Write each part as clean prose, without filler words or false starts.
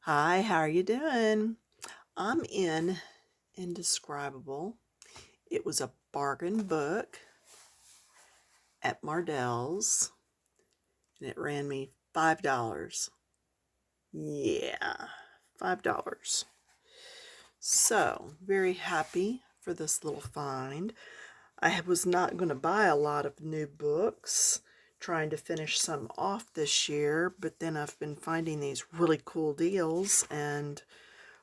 Hi, how are you doing? I'm in Indescribable. It was a bargain book at Mardell's and it ran me $5. Yeah, $5. So, very happy for this little find. I was not going to buy a lot of new books, trying to finish some off this year, but then I've been finding these really cool deals and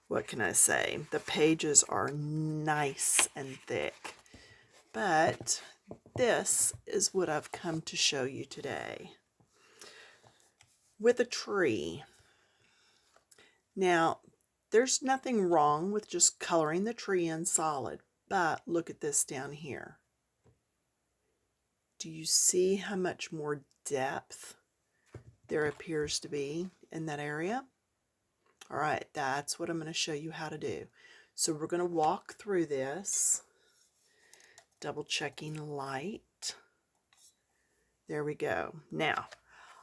what can I say? The pages are nice and thick. But this is what I've come to show you today. With a tree. Now, there's nothing wrong with just coloring the tree in solid, but look at this down here. Do you see how much more depth there appears to be in that area? All right, that's what I'm going to show you how to do. So we're going to walk through this, double checking light. There we go. Now,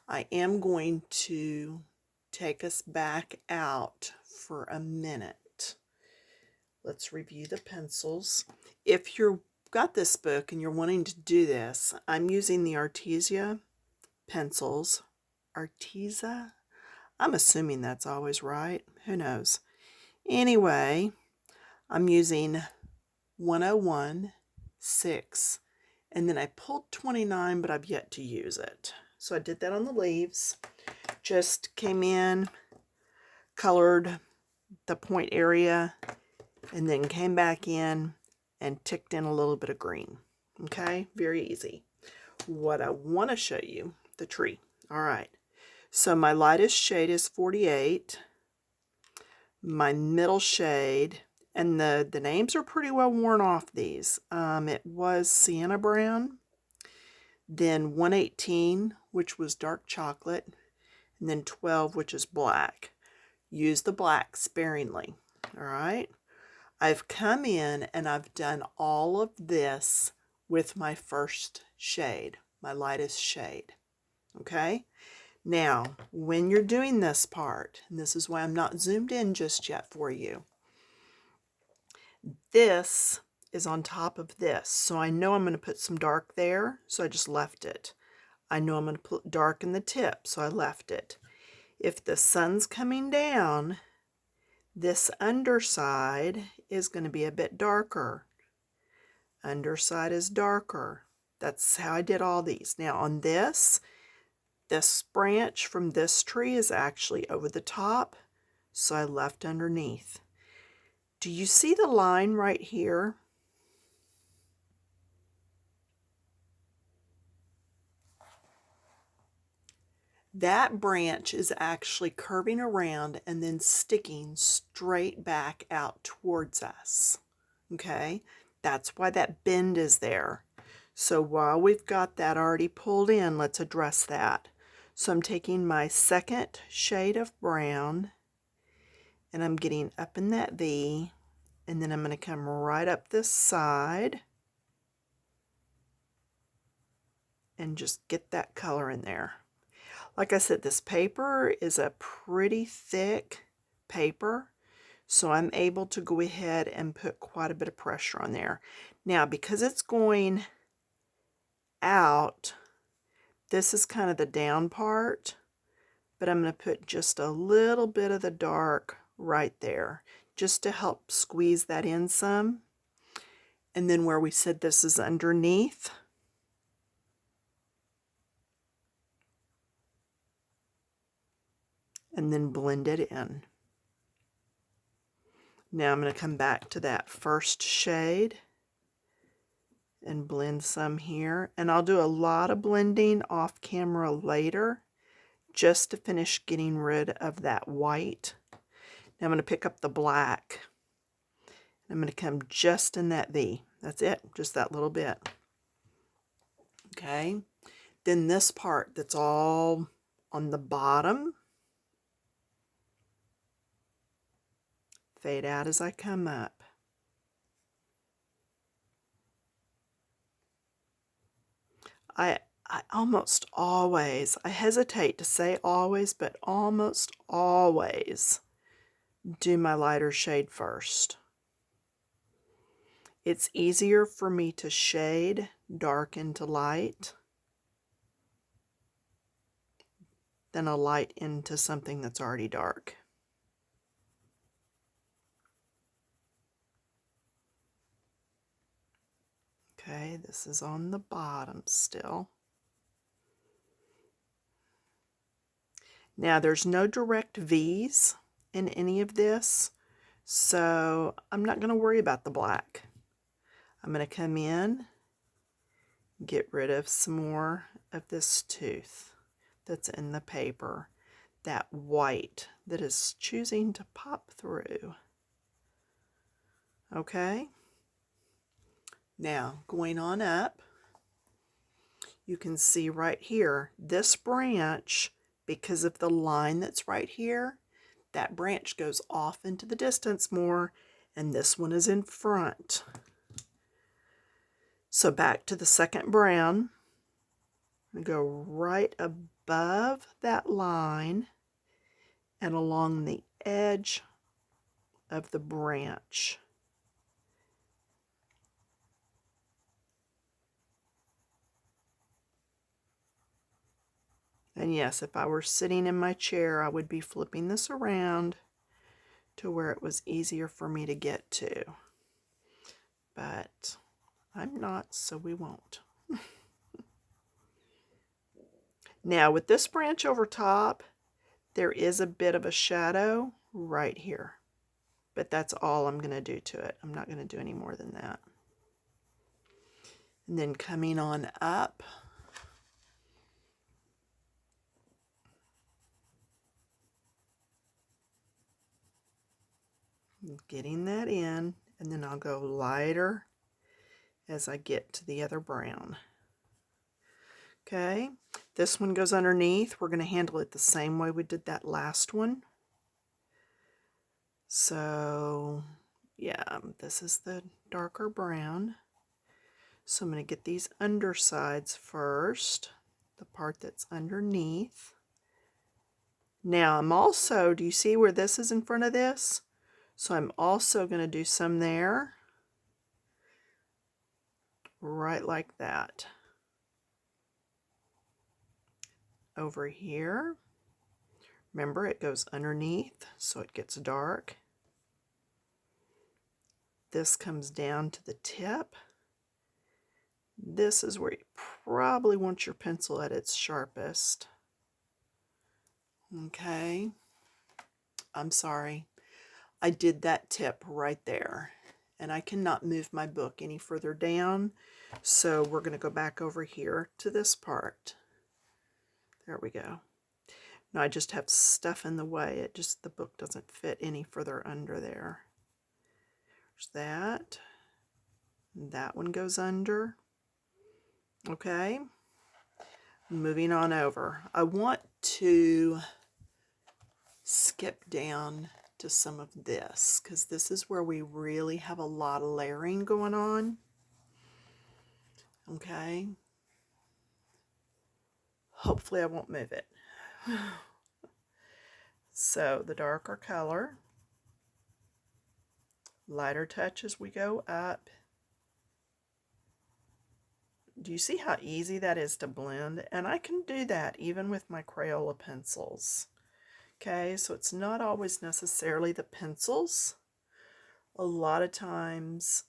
I am going to take us back out for a minute. Let's review the pencils. If you've got this book and you're wanting to do this, I'm using the Arteza pencils. Arteza? I'm assuming that's always right. Who knows? Anyway, I'm using 101, 6, and then I pulled 29, but I've yet to use it. So I did that on the leaves. Just came in, colored the point area, and then came back in and ticked in a little bit of green. Okay, very easy. What I want to show you, the tree. All right, so my lightest shade is 48. My middle shade, and the names are pretty well worn off these. It was Sienna Brown, then 118, which was dark chocolate, and then 12, which is black. Use the black sparingly, all right? I've come in and I've done all of this with my first shade, my lightest shade, okay? Now, when you're doing this part, and this is why I'm not zoomed in just yet for you, this is on top of this, so I know I'm going to put some dark there, so I just left it. I know I'm going to put dark in the tip, so I left it. If the sun's coming down, this underside is going to be a bit darker. Underside is darker. That's how I did all these. Now on this branch from this tree is actually over the top, so I left underneath. Do you see the line right here? That branch is actually curving around and then sticking straight back out towards us. Okay, that's why that bend is there. So while we've got that already pulled in, let's address that. So I'm taking my second shade of brown and I'm getting up in that V, and then I'm going to come right up this side and just get that color in there. Like I said, this paper is a pretty thick paper, so I'm able to go ahead and put quite a bit of pressure on there. Now, because it's going out, this is kind of the down part, but I'm going to put just a little bit of the dark right there, just to help squeeze that in some. And then where we said this is underneath, and then blend it in. Now I'm going to come back to that first shade and blend some here. And I'll do a lot of blending off camera later just to finish getting rid of that white. Now I'm going to pick up the black. I'm going to come just in that V. That's it, just that little bit. Okay, then this part that's all on the bottom, fade out as I come up. I almost always, I hesitate to say always, but almost always do my lighter shade first. It's easier for me to shade dark into light than a light into something that's already dark. Okay, this is on the bottom still. Now there's no direct V's in any of this, so I'm not going to worry about the black. I'm going to come in, get rid of some more of this tooth that's in the paper, that white that is choosing to pop through. Okay, now going on up, you can see right here, this branch, because of the line that's right here, that branch goes off into the distance more, and this one is in front. So back to the second brown, I'm going to go right above that line and along the edge of the branch. And yes, if I were sitting in my chair, I would be flipping this around to where it was easier for me to get to. But I'm not, so we won't. Now with this branch over top, there is a bit of a shadow right here. But that's all I'm going to do to it. I'm not going to do any more than that. And then coming on up, getting that in, and then I'll go lighter as I get to the other brown. Okay, this one goes underneath. We're going to handle it the same way we did that last one. So yeah, this is the darker brown. So I'm going to get these undersides first, the part that's underneath. Now I'm also, do you see where this is in front of this? So I'm also going to do some there, right like that. Over here, remember it goes underneath so it gets dark. This comes down to the tip. This is where you probably want your pencil at its sharpest. Okay, I'm sorry. I did that tip right there, and I cannot move my book any further down, so we're going to go back over here to this part. There we go. Now I just have stuff in the way. The book doesn't fit any further under there. There's that. That one goes under. Okay. Moving on over. I want to skip down to some of this, because this is where we really have a lot of layering going on. Okay. Hopefully I won't move it. So the darker color, lighter touch as we go up. Do you see how easy that is to blend? And I can do that even with my Crayola pencils. Okay, so it's not always necessarily the pencils. A lot of times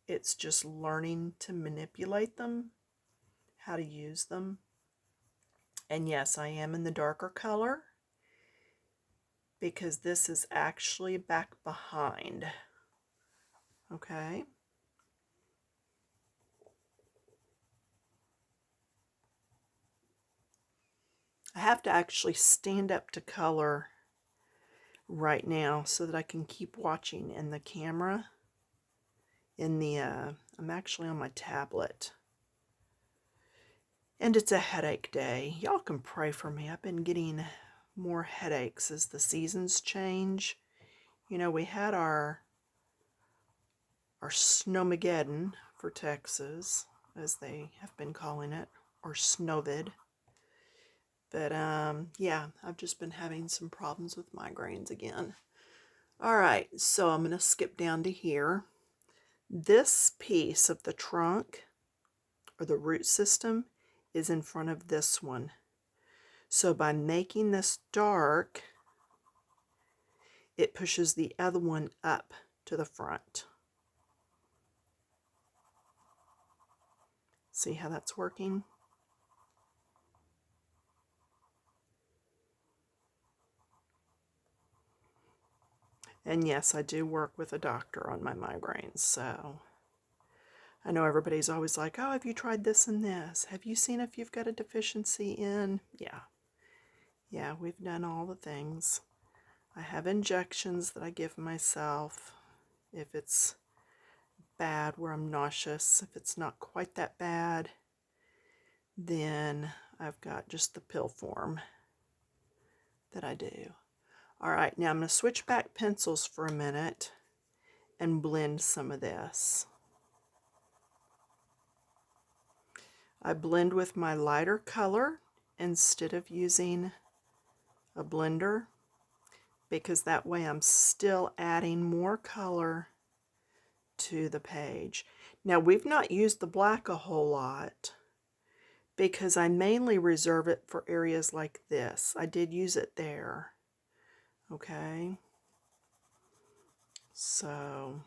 it's just learning to manipulate them, how to use them. And yes, I am in the darker color because this is actually back behind. Okay. I have to actually stand up to color right now so that I can keep watching in the camera. I'm actually on my tablet. And it's a headache day. Y'all can pray for me. I've been getting more headaches as the seasons change. You know, we had our Snowmageddon for Texas, as they have been calling it, or Snowvid. But yeah, I've just been having some problems with migraines again. All right, so I'm going to skip down to here. This piece of the trunk, or the root system, is in front of this one. So by making this dark, it pushes the other one up to the front. See how that's working? And yes, I do work with a doctor on my migraines, so I know everybody's always like, oh, have you tried this and this? Have you seen if you've got a deficiency in? Yeah, we've done all the things. I have injections that I give myself if it's bad, where I'm nauseous. If it's not quite that bad, then I've got just the pill form that I do. All right, now I'm going to switch back pencils for a minute and blend some of this. I blend with my lighter color instead of using a blender, because that way I'm still adding more color to the page. Now, we've not used the black a whole lot because I mainly reserve it for areas like this. I did use it there. Okay. So,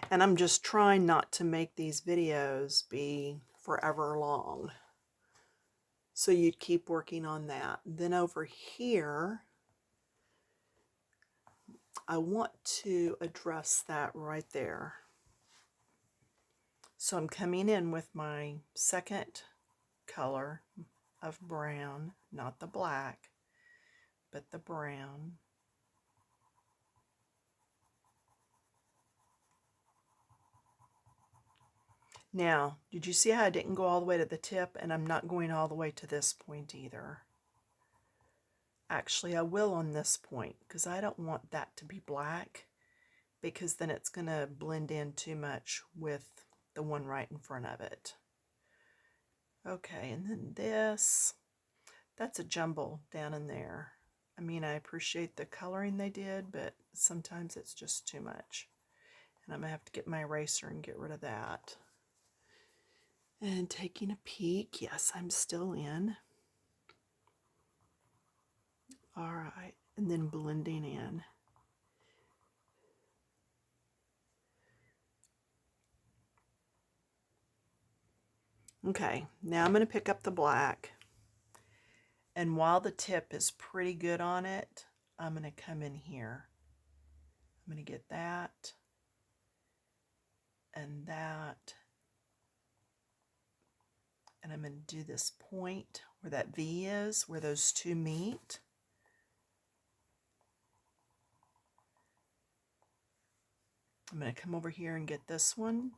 and I'm just trying not to make these videos be forever long. So you'd keep working on that. Then over here, I want to address that right there. So I'm coming in with my second color of brown, not the black, but the brown. Now, did you see how I didn't go all the way to the tip, and I'm not going all the way to this point either? Actually, I will on this point because I don't want that to be black, because then it's going to blend in too much with the one right in front of it. Okay, and then this, that's a jumble down in there. I mean, I appreciate the coloring they did, but sometimes it's just too much. And I'm going to have to get my eraser and get rid of that. And taking a peek, yes, I'm still in. All right, and then blending in. Okay, now I'm going to pick up the black. And while the tip is pretty good on it, I'm going to come in here. I'm going to get that and that. And I'm going to do this point where that V is, where those two meet. I'm going to come over here and get this one.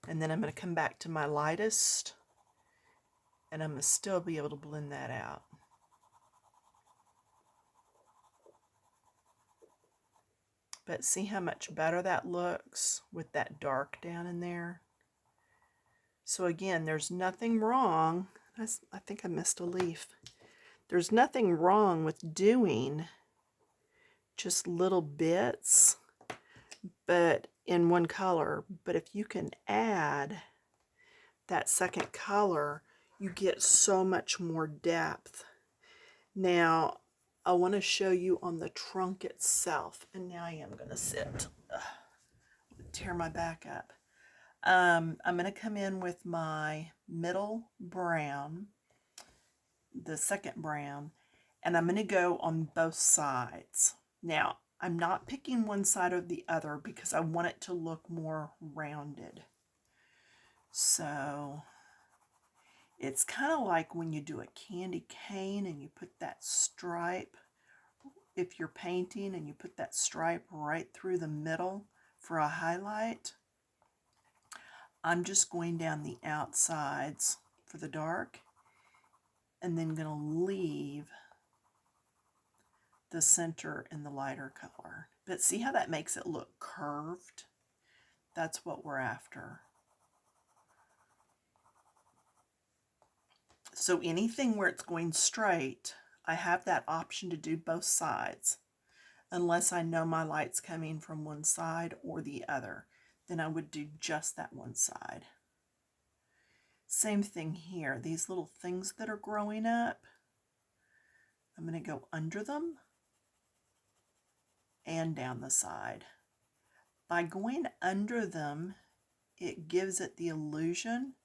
And then I'm going to come back to my lightest, and I'm going to still be able to blend that out. But see how much better that looks with that dark down in there? So again, there's nothing wrong. I think I missed a leaf. There's nothing wrong with doing just little bits, but in one color. But if you can add that second color, you get so much more depth. Now, I want to show you on the trunk itself, and now I am going to sit. Tear my back up. I'm going to come in with my middle brown, the second brown, and I'm going to go on both sides. Now, I'm not picking one side or the other because I want it to look more rounded. So it's kind of like when you do a candy cane and you put that stripe, if you're painting and you put that stripe right through the middle for a highlight. I'm just going down the outsides for the dark and then going to leave the center in the lighter color. But see how that makes it look curved? That's what we're after. So anything where it's going straight, I have that option to do both sides. Unless I know my light's coming from one side or the other, then I would do just that one side. Same thing here. These little things that are growing up, I'm going to go under them and down the side. By going under them, it gives it the illusion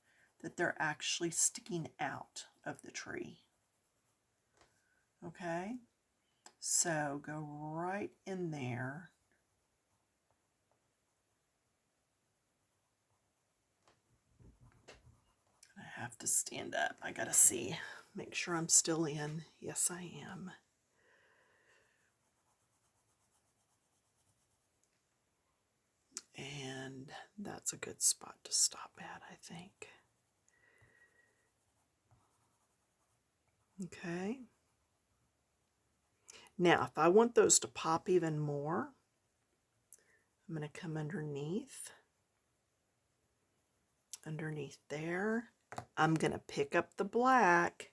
that they're actually sticking out of the tree. Okay, so go right in there. I have to stand up. I gotta see, make sure I'm still in. Yes, I am. And that's a good spot to stop at, I think. Okay. Now, if I want those to pop even more, I'm going to come underneath there. I'm going to pick up the black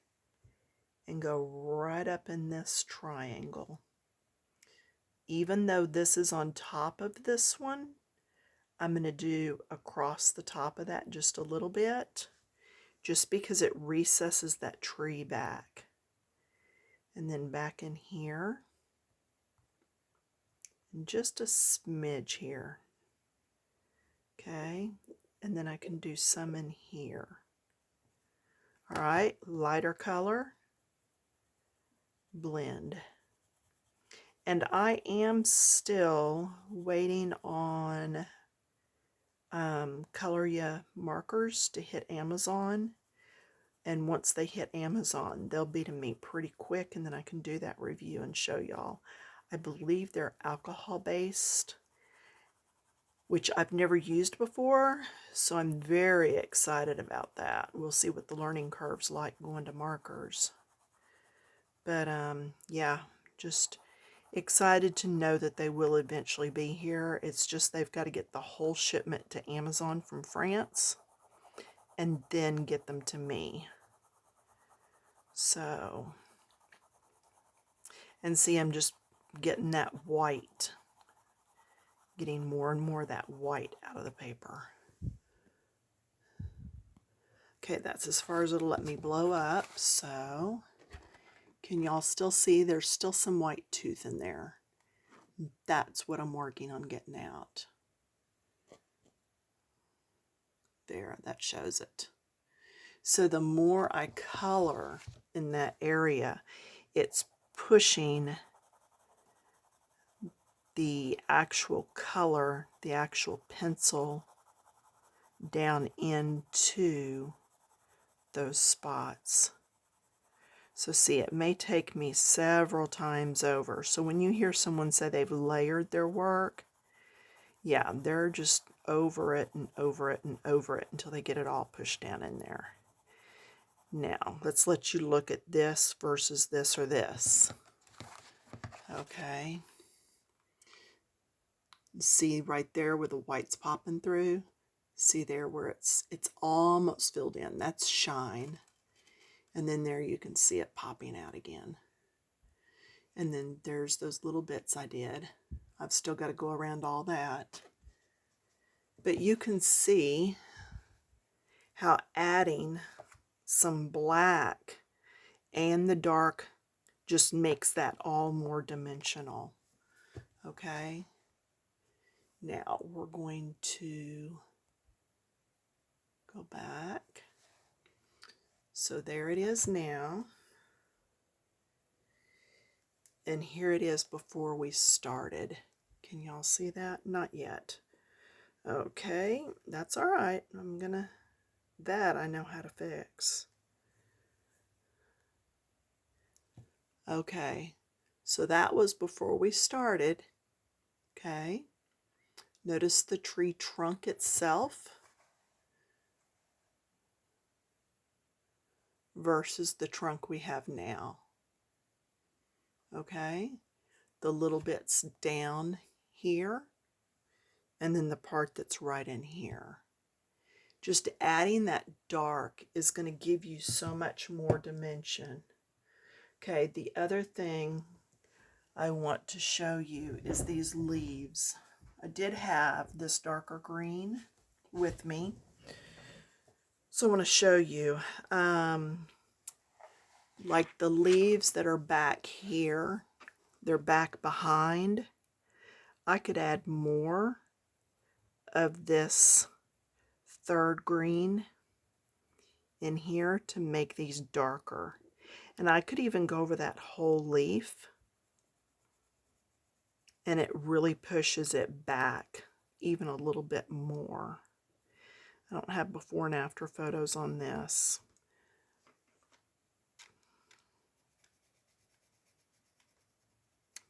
and go right up in this triangle. Even though this is on top of this one, I'm going to do across the top of that just a little bit, just because it recesses that tree back. And then back in here, and just a smidge here. Okay, and then I can do some in here. All right, lighter color, blend. And I am still waiting on Color Ya markers to hit Amazon. And once they hit Amazon, they'll be to me pretty quick, and then I can do that review and show y'all. I believe they're alcohol-based, which I've never used before, so I'm very excited about that. We'll see what the learning curve's like going to markers. But yeah, just excited to know that they will eventually be here. It's just they've got to get the whole shipment to Amazon from France and then get them to me. So, and see, I'm just getting that white, getting more and more of that white out of the paper. Okay, that's as far as it'll let me blow up. So, can y'all still see there's still some white tooth in there? That's what I'm working on getting out. There, that shows it. So the more I color in that area, it's pushing the actual color, the actual pencil, down into those spots. So see, it may take me several times over. So when you hear someone say they've layered their work, yeah, they're just over it and over it and over it until they get it all pushed down in there. Now, let's let you look at this versus this or this. Okay. See right there where the white's popping through? See there where it's almost filled in. That's shine. And then there you can see it popping out again. And then there's those little bits I did. I've still got to go around all that. But you can see how adding some black and the dark just makes that all more dimensional. Okay. Now we're going to go back. So there it is now. And here it is before we started. Can y'all see that? Not yet. Okay, that's all right. That I know how to fix. Okay, so that was before we started. Okay, notice the tree trunk itself versus the trunk we have now. Okay, the little bits down here and then the part that's right in here. Just adding that dark is going to give you so much more dimension. Okay, the other thing I want to show you is these leaves. I did have this darker green with me, so I want to show you like the leaves that are back here, they're back behind. I could add more of this third green in here to make these darker, and I could even go over that whole leaf, and it really pushes it back even a little bit more. I don't have before and after photos on this.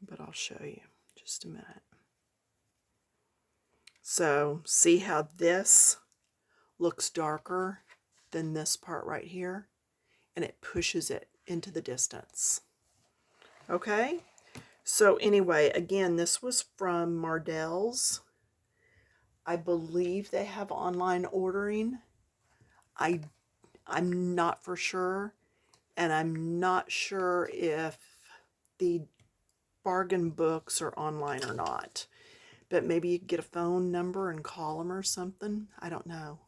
But I'll show you just a minute. So see how this looks darker than this part right here? And it pushes it into the distance. Okay? So anyway, again, this was from Mardell's. I believe they have online ordering. I'm not for sure, and I'm not sure if the bargain books are online or not. But maybe you could get a phone number and call them or something. I don't know.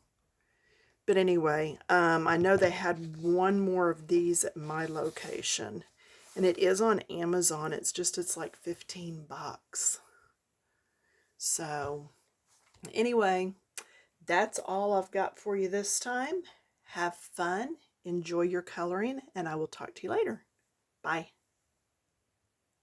But anyway, I know they had one more of these at my location. And it is on Amazon. It's like 15 bucks. So anyway, that's all I've got for you this time. Have fun. Enjoy your coloring. And I will talk to you later. Bye.